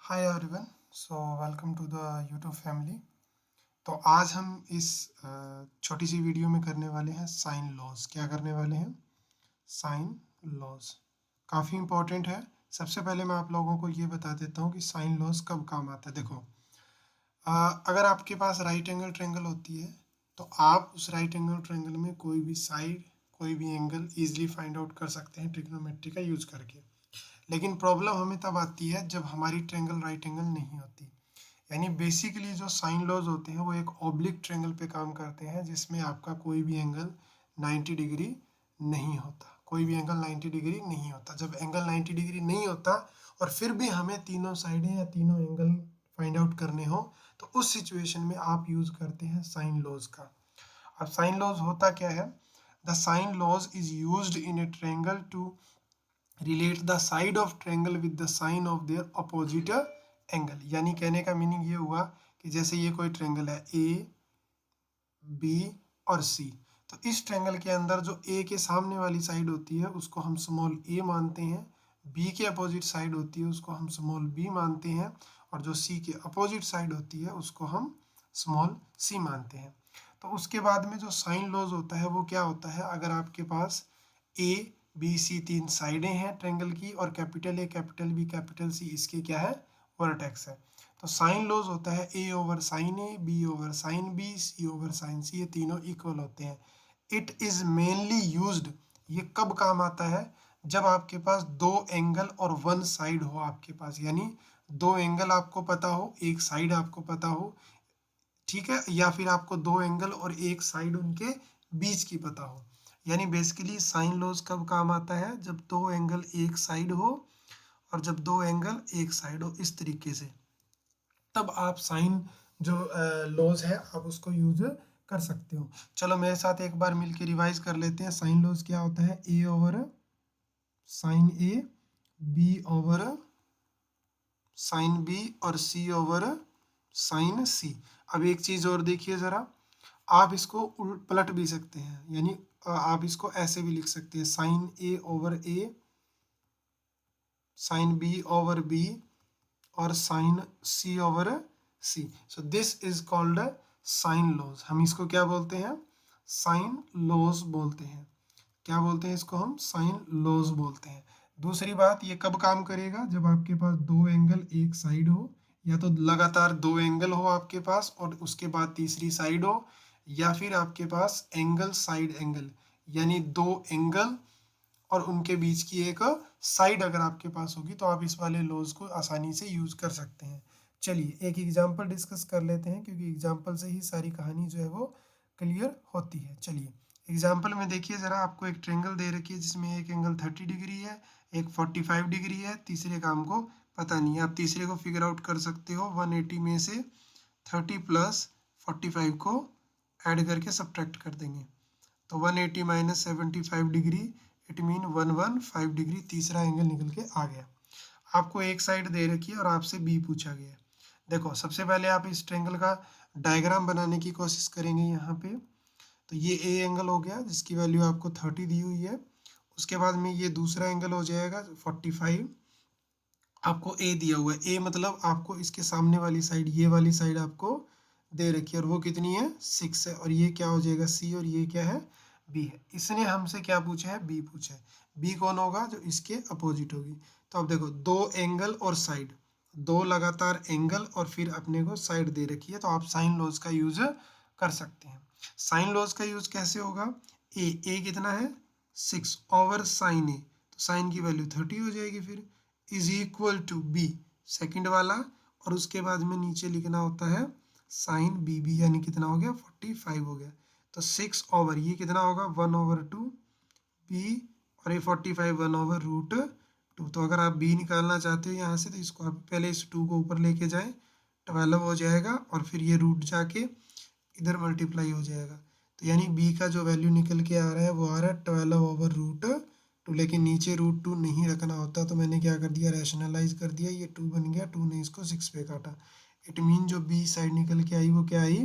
Hi everyone. So welcome to the YouTube family. तो आज हम इस छोटी सी वीडियो में करने वाले हैं साइन लॉज। क्या करने वाले हैं? साइन लॉज काफ़ी इम्पोर्टेंट है। सबसे पहले मैं आप लोगों को ये बता देता हूँ कि साइन लॉज कब काम आता है। देखो, अगर आपके पास राइट एंगल ट्रायंगल होती है तो आप उस राइट एंगल ट्रायंगल में कोई भी साइड, कोई भी एंगल ईजिली फाइंड आउट कर सकते हैं ट्रिग्नोमेट्री का यूज करके। लेकिन प्रॉब्लम हमें तब आती है जब हमारी ट्रायंगल राइट एंगल नहीं होती। यानी बेसिकली जो साइन लॉज होते हैं वो एक ऑब्लिक ट्रायंगल पे काम करते हैं जिसमें आपका कोई भी एंगल 90 डिग्री नहीं होता। कोई भी एंगल 90 डिग्री नहीं होता। जब एंगल 90 डिग्री नहीं होता और फिर भी हमें तीनों साइडें या तीनों एंगल फाइंड आउट करने हो तो उस सिचुएशन में आप यूज करते हैं साइन लॉज का। अब साइन लॉज होता क्या है? The sine laws is used in a triangle to relate the side of triangle with the sine of their opposite angle. यानी कहने का मीनिंग ये हुआ कि जैसे ये कोई ट्रायंगल है ए, बी और सी, तो इस ट्रायंगल के अंदर जो ए के सामने वाली साइड होती है उसको हम स्मॉल ए मानते हैं, बी के अपोजिट साइड होती है उसको हम स्मॉल बी मानते हैं, और जो सी के अपोजिट साइड होती है उसको हम स्मॉल सी मानते हैं। तो उसके बाद में जो साइन लॉज होता है वो क्या होता है? अगर आपके पास ए, बी, सी तीन साइडें हैं ट्रायंगल की और capital A, capital B, capital C इसके क्या है? वर्टेक्स है। तो साइन लॉज होता है ए ओवर साइन ए, बी ओवर साइन बी, सी ओवर साइन सी, ये तीनों इक्वल होते हैं। इट इज मेनली यूज्ड, ये कब काम आता है? जब आपके पास दो एंगल और वन साइड हो आपके पास, यानी दो एंगल आपको पता हो, एक साइड आपको पता हो, ठीक है, या फिर आपको दो एंगल और एक साइड उनके बीच की पता हो। यानी बेसिकली साइन लॉज कब काम आता है? जब दो एंगल एक साइड हो और जब दो एंगल एक साइड हो, इस तरीके से, तब आप साइन जो लॉज है आप उसको यूज कर सकते हो। चलो मेरे साथ एक बार मिलके रिवाइज कर लेते हैं। साइन लॉज क्या होता है? ए ओवर साइन ए, बी ओवर साइन बी और सी ओवर साइन सी। अब एक चीज और देखिए जरा, आप इसको उल्ट पलट भी सकते हैं, यानी आप इसको ऐसे भी लिख सकते हैं, sine A over A, sine B over B और sine C over C. So this is called sine laws. हम इसको क्या बोलते हैं? साइन लॉज बोलते हैं। क्या बोलते हैं इसको? हम साइन लॉज बोलते हैं। दूसरी बात, ये कब काम करेगा? जब आपके पास दो एंगल एक साइड हो, या तो लगातार दो एंगल हो आपके पास और उसके बाद तीसरी साइड हो, या फिर आपके पास एंगल साइड एंगल, यानी दो एंगल और उनके बीच की एक साइड अगर आपके पास होगी तो आप इस वाले लॉज को आसानी से यूज कर सकते हैं। चलिए एक एग्जांपल डिस्कस कर लेते हैं, क्योंकि एग्जांपल से ही सारी कहानी जो है वो क्लियर होती है। चलिए एग्जांपल में देखिए जरा, आपको एक ट्रायंगल दे रखी है जिसमें एक एंगल 30 डिग्री है, एक 45 डिग्री है, तीसरे का हमको पता नहीं है। आप तीसरे को फिगर आउट कर सकते हो। 180 में से 30 प्लस 45 को ऐड करके सब्ट्रैक्ट कर देंगे तो 180 minus 75 degree, it mean 115 degree, तीसरा एंगल निकल के आ गया। आपको एक साइड दे रखी है और आपसे बी पूछा गया है। देखो सबसे पहले आप इस ट्रायंगल का डायग्राम बनाने की कोशिश करेंगे यहाँ पे। तो ये ए एंगल हो गया जिसकी वैल्यू आपको 30 दी हुई है। उसके बाद में ये दूसरा एंगल हो जाएगा 45, आपको ए दिया हुआ है। ए मतलब आपको इसके सामने वाली साइड, ये वाली साइड आपको दे रखी है और वो कितनी है? 6 है। और ये क्या हो जाएगा? सी, और ये क्या है? बी है। इसने हमसे क्या पूछा है? बी पूछा है। बी कौन होगा? जो इसके अपोजिट होगी। तो अब देखो, दो एंगल और साइड, दो लगातार एंगल और फिर अपने को साइड दे रखी है, तो आप साइन लॉज का यूज कर सकते हैं। साइन लॉज का यूज कैसे होगा? ए कितना है? 6 ओवर साइन ए, तो साइन की वैल्यू 30 हो जाएगी, फिर is equal to B second वाला, और उसके बाद में नीचे लिखना होता है साइन बी बी, यानी कितना हो गया? 45 हो गया। तो 6 ओवर ये कितना होगा? 1/2 बी, और ये 45 1/√2। तो अगर आप बी निकालना चाहते हो यहाँ से तो इसको आप पहले इस 2 को ऊपर लेके जाए, 12 हो जाएगा, और फिर ये रूट जाके इधर मल्टीप्लाई हो जाएगा। तो यानी बी का जो वैल्यू निकल के आ रहा है वो आ रहा है 12/√2। लेकिन नीचे √2 नहीं रखना होता, तो मैंने क्या कर दिया? रैशनलाइज कर दिया, ये 2 बन गया, 2 ने इसको 6 पे काटा। इट मीन जो बी साइड निकल के आई वो क्या आई?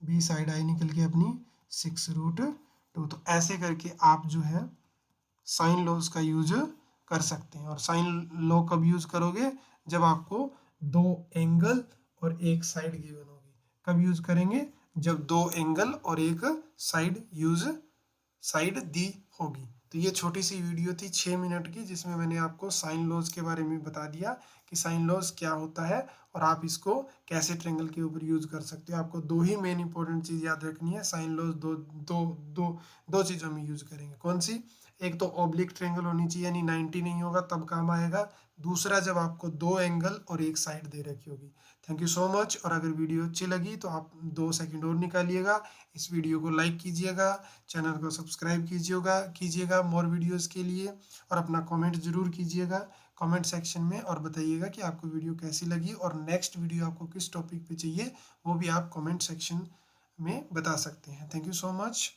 बी साइड आई निकल के अपनी 6√2। तो ऐसे करके आप जो है साइन लॉज का यूज कर सकते हैं। और साइन लॉ कब यूज करोगे? जब आपको दो एंगल और एक साइड गिवन होगी। कब यूज करेंगे? जब दो एंगल और एक साइड दी होगी। तो ये छोटी सी वीडियो थी 6 मिनट की, जिसमें मैंने आपको साइन लॉज के बारे में बता दिया कि साइन लॉज क्या होता है और आप इसको कैसे ट्रायंगल के ऊपर यूज कर सकते हो। आपको दो ही मेन इंपॉर्टेंट चीज याद रखनी है। साइन लॉज दो दो दो दो चीजों में यूज करेंगे। कौन सी? एक तो ऑब्लिक ट्रायंगल होनी चाहिए, यानी 90 नहीं होगा तब काम आएगा। दूसरा, जब आपको दो एंगल और एक साइड दे रखी होगी। Thank you so much. और अगर वीडियो अच्छी लगी तो आप 2 सेकंड और निकालिएगा, इस वीडियो को लाइक कीजिएगा, चैनल को सब्सक्राइब कीजिएगा मोर वीडियोस के लिए, और अपना कमेंट जरूर कीजिएगा कमेंट सेक्शन में, और बताइएगा कि आपको वीडियो कैसी लगी और नेक्स्ट वीडियो आपको किस टॉपिक पे चाहिए, वो भी आप कमेंट सेक्शन में बता सकते हैं। Thank you so much.